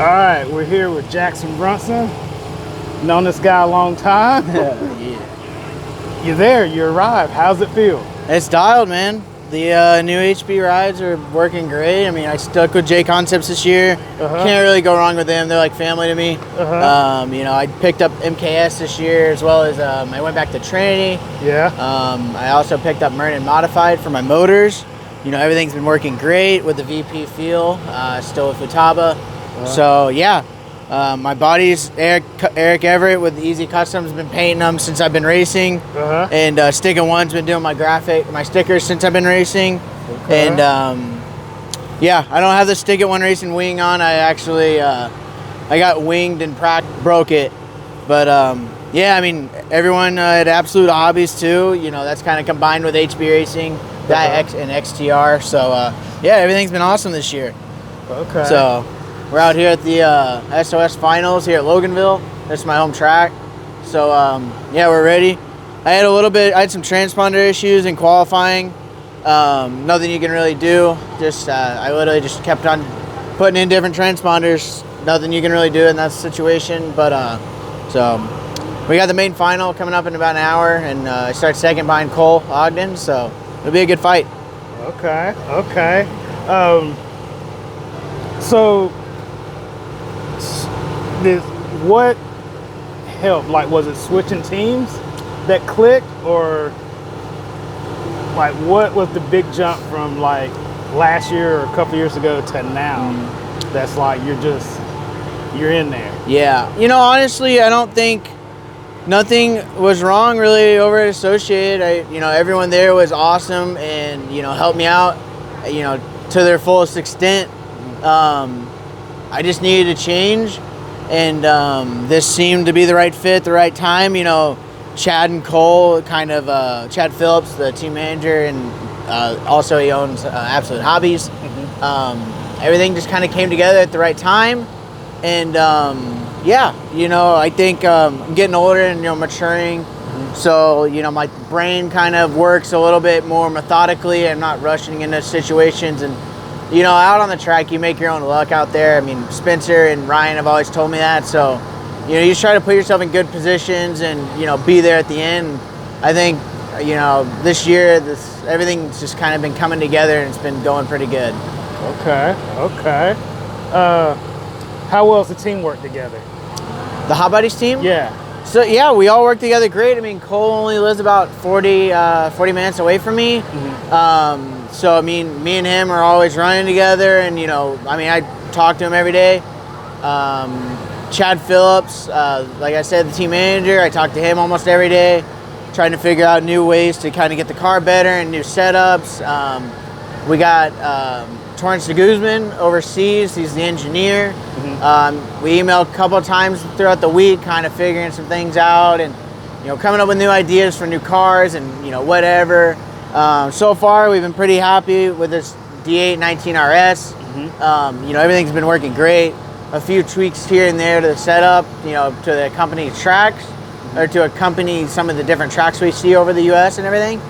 All right, we're here with Jackson Brunson. Known this guy a long time. Yeah. You're there, you arrived. How's it feel? It's dialed, man. The new HB rides are working great. I mean, I stuck with Jconcepts this year. Can't really go wrong with them. They're like family to me. You know, I picked up MKS this year, as well as I went back to Trinity. Yeah. I also picked up Murnan Modified for my motors. You know, everything's been working great with the VP feel. Still with Futaba. So yeah, my body's Eric Everett with Easy Customs. Been painting them since I've been racing, and Stick and One's been doing my stickers since I've been racing. And yeah, I don't have the Stick and One racing wing on. I actually I got winged and broke it, but yeah, I mean everyone at Absolute Hobbies too. You know, that's kind of combined with HB racing, that and XTR. So yeah, everything's been awesome this year. Okay. So we're out here at the SOS Finals here at Loganville. That's my home track. So yeah, we're ready. I had some transponder issues in qualifying. Nothing you can really do. Just I literally just kept on putting in different transponders. Nothing you can really do in that situation. But so we got the main final coming up in about an hour, and I start second behind Cole Ogden. So it'll be a good fight. Okay. Okay. So what helped? Like, was it switching teams that clicked, or like what was the big jump from like last year or a couple years ago to now? That's like you're in there. Yeah, you know, honestly, I don't think nothing was wrong really over at Associated. You know, everyone there was awesome and, you know, helped me out, you know, to their fullest extent. I just needed to change, and this seemed to be the right fit, the right time. You know, Chad and Cole, kind of Chad Phillips, the team manager, and also he owns Absolute Hobbies. Everything just kind of came together at the right time, and yeah, you know, I think I'm getting older and, you know, maturing. So, you know, my brain kind of works a little bit more methodically. I'm not rushing into situations, and you know, out on the track, you make your own luck out there. I mean, Spencer and Ryan have always told me that. So, you know, you just try to put yourself in good positions and, you know, be there at the end. I think, you know, this year, everything's just kind of been coming together, and it's been going pretty good. Okay. Okay. How well does the team work together? The Hot Buddies team? Yeah. So, yeah, we all work together great. I mean, Cole only lives about 40 minutes away from me. So, I mean, me and him are always running together, and, you know, I mean, I talk to him every day. Chad Phillips, like I said, the team manager, I talk to him almost every day, trying to figure out new ways to kind of get the car better and new setups. We got Torrance de Guzman overseas. He's the engineer. We emailed a couple of times throughout the week, kind of figuring some things out and, you know, coming up with new ideas for new cars and, you know, whatever. So far, we've been pretty happy with this D8 19RS. You know, everything's been working great. A few tweaks here and there to the setup, you know, to the company's tracks, or to accompany some of the different tracks we see over the U.S. and everything.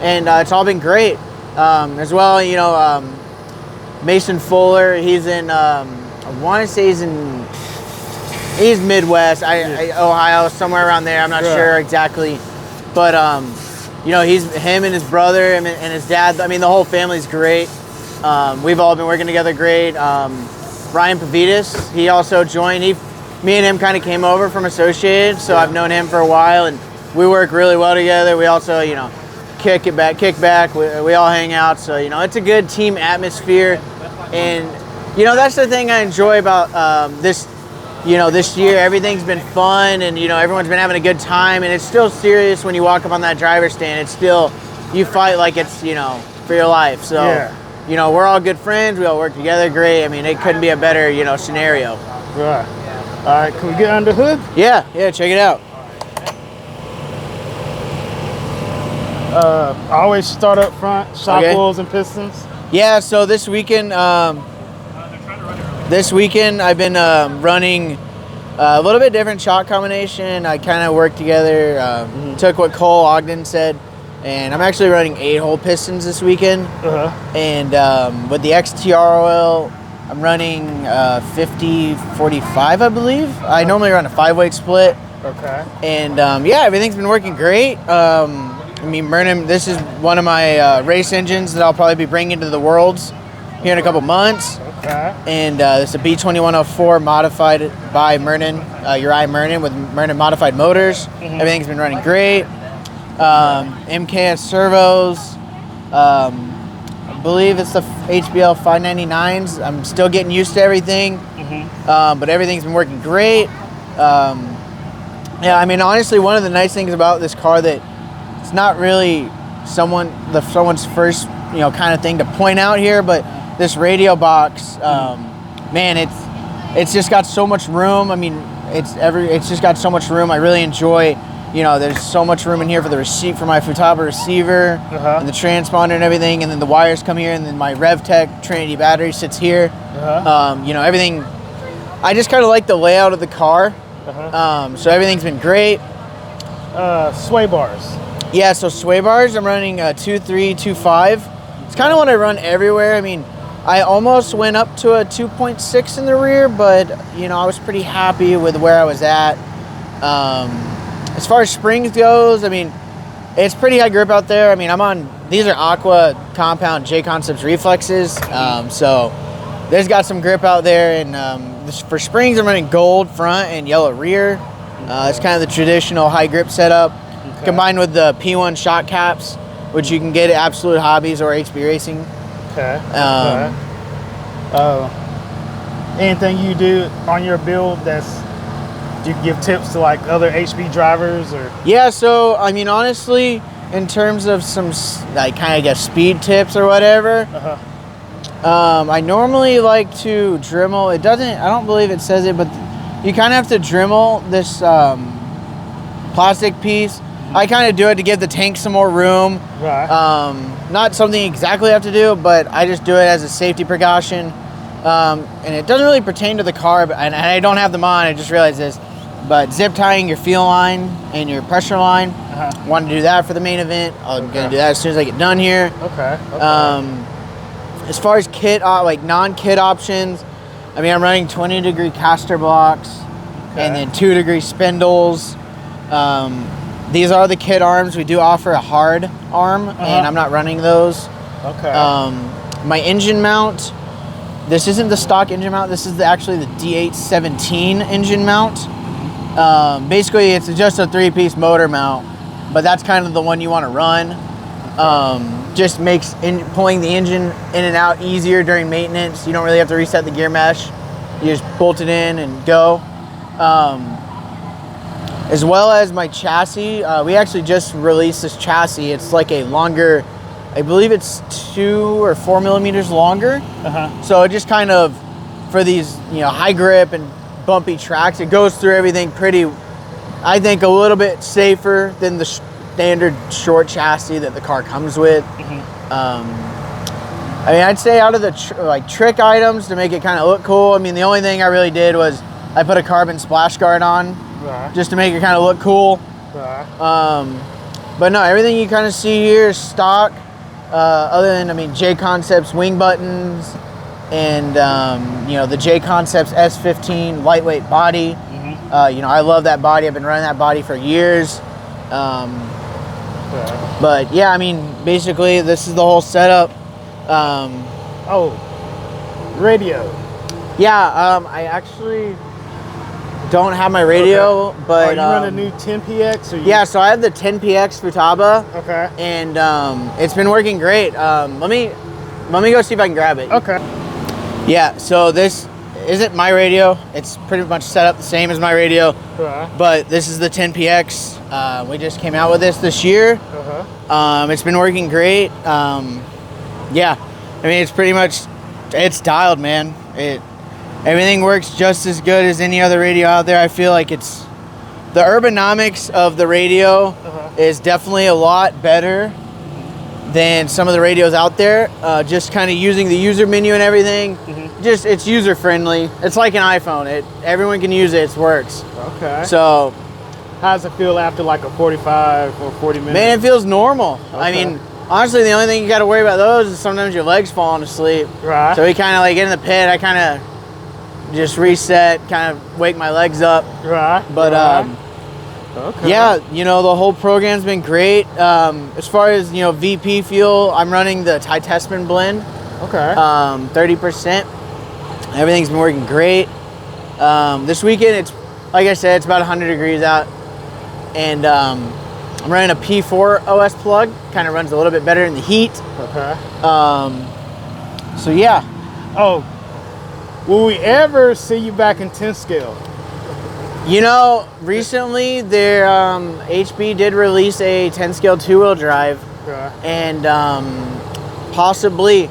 And it's all been great. As well, you know, Mason Fuller, he's in, I want to say he's Midwest, Ohio, somewhere around there. I'm not sure exactly. But, you know, him and his brother and his dad. I mean, the whole family's great. We've all been working together great. Ryan Pavitas, he also joined. Me and him kind of came over from Associated, so I've known him for a while, and we work really well together. We also, you know, kick back. We all hang out, so, you know, it's a good team atmosphere. And, you know, that's the thing I enjoy about this. You know, this year everything's been fun, and, you know, everyone's been having a good time, and it's still serious when you walk up on that driver's stand. It's still, you fight like it's, you know, for your life. So, you know, we're all good friends. We all work together great. I mean, it couldn't be a better, you know, scenario. Right. All right, can we get under the hood? Yeah, check it out. I always start up front, shock oils and pistons. Yeah, so this weekend I've been running a little bit different shock combination. I kind of worked together, took what Cole Ogden said, and I'm actually running 8-hole pistons this weekend. And with the XTR oil, I'm running 50-45, I believe. I normally run a 5-weight split. Okay. And yeah, everything's been working great. I mean, Murnan, this is one of my race engines that I'll probably be bringing to the Worlds here in a couple months. Okay. And it's a B2104 modified by Murnan, Uri Murnan with Murnan modified motors. Everything's been running great. MKS servos. I believe it's the HBL 599s. I'm still getting used to everything, but everything's been working great. Yeah, I mean, honestly, one of the nice things about this car that it's not really someone's first, kind of thing to point out here, but this radio box, man, it's just got so much room. I mean, it's just got so much room. I really enjoy. There's so much room in here for the receipt for my Futaba receiver and the transponder and everything, and then the wires come here, and then my RevTech Trinity battery sits here. Everything. I just kind of like the layout of the car. So everything's been great. Sway bars. Yeah, so sway bars, I'm running 2.3, 2.5. It's kind of what I run everywhere. I mean, I almost went up to a 2.6 in the rear, but I was pretty happy with where I was at. As far as springs goes, I mean, it's pretty high grip out there. I mean, these are Aqua compound Jconcepts reflexes, so there's got some grip out there. And for springs, I'm running gold front and yellow rear. It's kind of the traditional high grip setup, combined with the P1 shock caps, which you can get at Absolute Hobbies or HB Racing. Okay. Anything you do on your build do you give tips to like other HB drivers or? Yeah, so I mean, honestly, in terms of some like kind of, I guess, speed tips or whatever, I normally like to Dremel. I don't believe it says it, but you kind of have to Dremel this plastic piece. I kind of do it to give the tank some more room. Right. Not something exactly I have to do, but I just do it as a safety precaution. And it doesn't really pertain to the car, and I don't have them on, I just realized this. But zip tying your feel line and your pressure line, want to do that for the main event. I'm going to do that as soon as I get done here. Okay. As far as kit, like non-kit options, I mean, I'm running 20-degree caster blocks and then 2-degree spindles. These are the kit arms. We do offer a hard arm, and I'm not running those. Okay. My engine mount, this isn't the stock engine mount. This is actually the D817 engine mount. Basically, it's just a 3-piece motor mount, but that's kind of the one you want to run. Just makes pulling the engine in and out easier during maintenance. You don't really have to reset the gear mesh. You just bolt it in and go. As well as my chassis, we actually just released this chassis. It's like a longer, I believe it's 2 or 4 millimeters longer. So it just kind of, for these high grip and bumpy tracks, it goes through everything pretty, I think, a little bit safer than the standard short chassis that the car comes with. I mean, I'd say out of the trick items to make it kind of look cool, I mean, the only thing I really did was I put a carbon splash guard on just to make it kind of look cool. But no, everything you kind of see here is stock, other than, I mean, Jconcepts wing buttons and the Jconcepts S15 lightweight body. I love that body. I've been running that body for years. But yeah, I mean, basically this is the whole setup. Radio. Yeah, I actually don't have my radio, but you run a new 10PX? Or yeah, so I have the 10PX Futaba. Okay. And it's been working great. Let me go see if I can grab it. Okay. Yeah, so this isn't my radio. It's pretty much set up the same as my radio. But this is the 10PX. We just came out with this year. It's been working great. Yeah, I mean, it's dialed, man. Everything works just as good as any other radio out there. I feel like it's the ergonomics of the radio is definitely a lot better than some of the radios out there. Just kind of using the user menu and everything. It's user friendly. It's like an iPhone. Everyone can use it. It works. Okay. So, how does it feel after like a 45 or 40 minutes? Man, it feels normal. I mean, Honestly, the only thing you got to worry about those is sometimes your legs falling asleep. Right. So we kind of like get in the pit. I kind of just reset, kind of wake my legs up. Right. But okay. yeah, you know, the whole program's been great. As far as, you know, VP fuel, I'm running the Titesman blend. Okay. 30%. Everything's been working great. This weekend, it's like I said, it's about 100 degrees out, and I'm running a P4 OS plug. Kind of runs a little bit better in the heat. Okay. So yeah. Oh, will we ever see you back in 10 scale? You know, recently their HB did release a 10 scale 2-wheel drive, Okay. and possibly,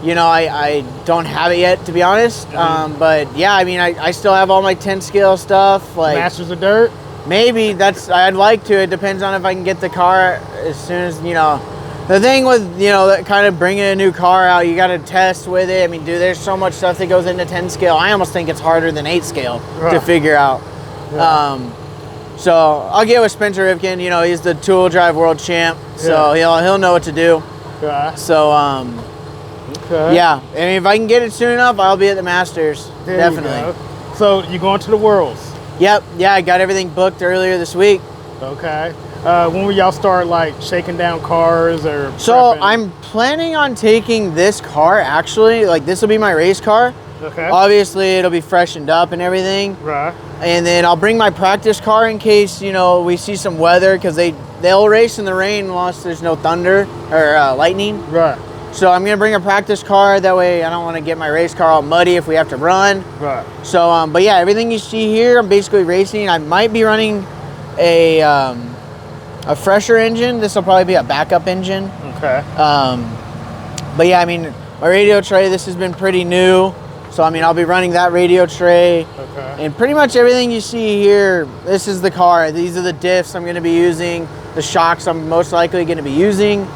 you know, I don't have it yet, to be honest. But yeah, I mean, I still have all my 10 scale stuff. Like Masters of Dirt? maybe I'd like to. It depends on if I can get the car as soon as, you know. The thing with, you know, that kind of bringing a new car out, you got to test with it. I mean, dude, there's so much stuff that goes into 10 scale. I almost think it's harder than 8 scale to figure out. Yeah. So I'll get with Spencer Rivkin. You know, he's the 2-wheel drive world champ, so he'll know what to do. Okay. So Okay. yeah, I mean, if I can get it soon enough, I'll be at the Masters. There Definitely. You go. So you're going to the Worlds? Yep. Yeah, I got everything booked earlier this week. Okay. When will y'all start like shaking down cars or? So prepping? I'm planning on taking this car, actually. Like, this will be my race car. Okay. Obviously, it'll be freshened up and everything. Right. And then I'll bring my practice car in case, you know, we see some weather, because they'll race in the rain unless there's no thunder or lightning. Right. So I'm gonna bring a practice car. That way I don't want to get my race car all muddy if we have to run. Right. So, but yeah, everything you see here, I'm basically racing. I might be running a fresher engine. This will probably be a backup engine. Okay. But yeah, I mean, my radio tray, this has been pretty new. So, I mean, I'll be running that radio tray. Okay. And pretty much everything you see here, this is the car. These are the diffs I'm going to be using. The shocks I'm most likely going to be using.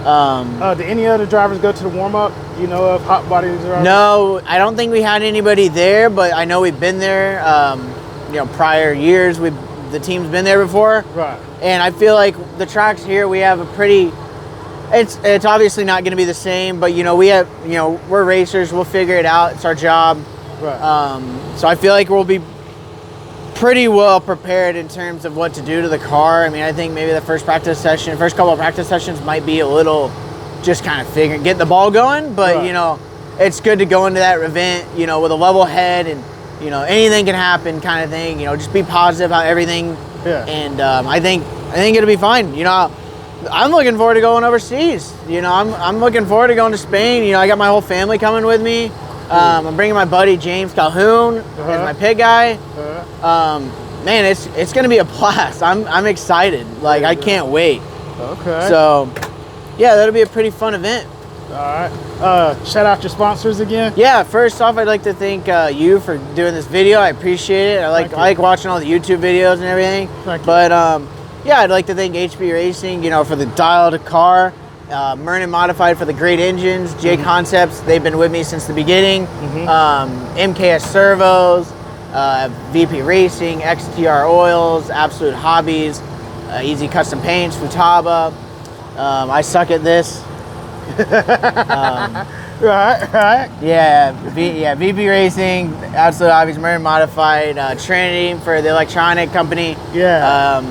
Did any other drivers go to the warm-up? Do you know of hot body drivers? No, I don't think we had anybody there, but I know we've been there. You know, prior years, the team's been there before. Right. And I feel like the tracks here, we have a pretty... It's obviously not going to be the same, but you know, we're racers. We'll figure it out. It's our job. Right. So I feel like we'll be pretty well prepared in terms of what to do to the car. I mean, I think maybe the first couple of practice sessions might be a little just kind of getting the ball going. But Right. you know, it's good to go into that event, you know, with a level head, and you know, anything can happen kind of thing. You know, just be positive about everything. Yeah. And I think it'll be fine. You know, I'm looking forward to going overseas. You know, I'm looking forward to going to Spain. You know, I got my whole family coming with me. I'm bringing my buddy James Calhoun as my pit guy. Man, it's gonna be a blast. I'm excited. Like, I can't wait. Okay. So, yeah, that'll be a pretty fun event. All right. Shout out your sponsors again. Yeah, first off, I'd like to thank you for doing this video. I appreciate it. I like watching all the YouTube videos and everything. Thank you. But yeah, I'd like to thank HB Racing, you know, for the dialed car. Murnan Modified for the great engines. Jconcepts, they've been with me since the beginning. MKS Servos, VP Racing, XTR Oils, Absolute Hobbies, Easy Custom Paints, Futaba. I suck at this. Right. Yeah, VP Racing, Absolute Hobbies, Murnan Modified, Trinity for the electronic company. Yeah.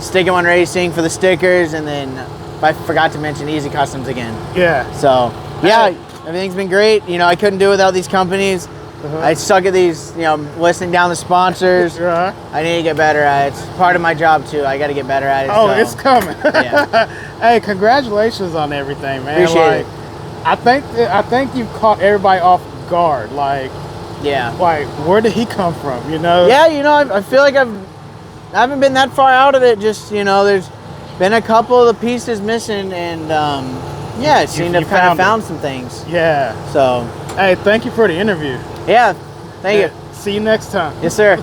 Stick and One Racing for the stickers, and then I forgot to mention Easy Customs again. Yeah. So yeah, everything's been great. You know, I couldn't do it without these companies. I suck at these, you know, listing down the sponsors. Right. I need to get better at it. It's part of my job too. I got to get better at it. Oh, so. it's coming. Yeah. Hey, congratulations on everything, man. Appreciate it. I think you've caught everybody off guard. Like, Yeah. like, where did he come from? You know? Yeah, you know, I feel like I haven't been that far out of it. Just, you know, there's been a couple of the pieces missing, and yeah, it seemed to have kind of found some things. Yeah. So, Hey, thank you for the interview. yeah, thank you. See you next time. Yes, sir.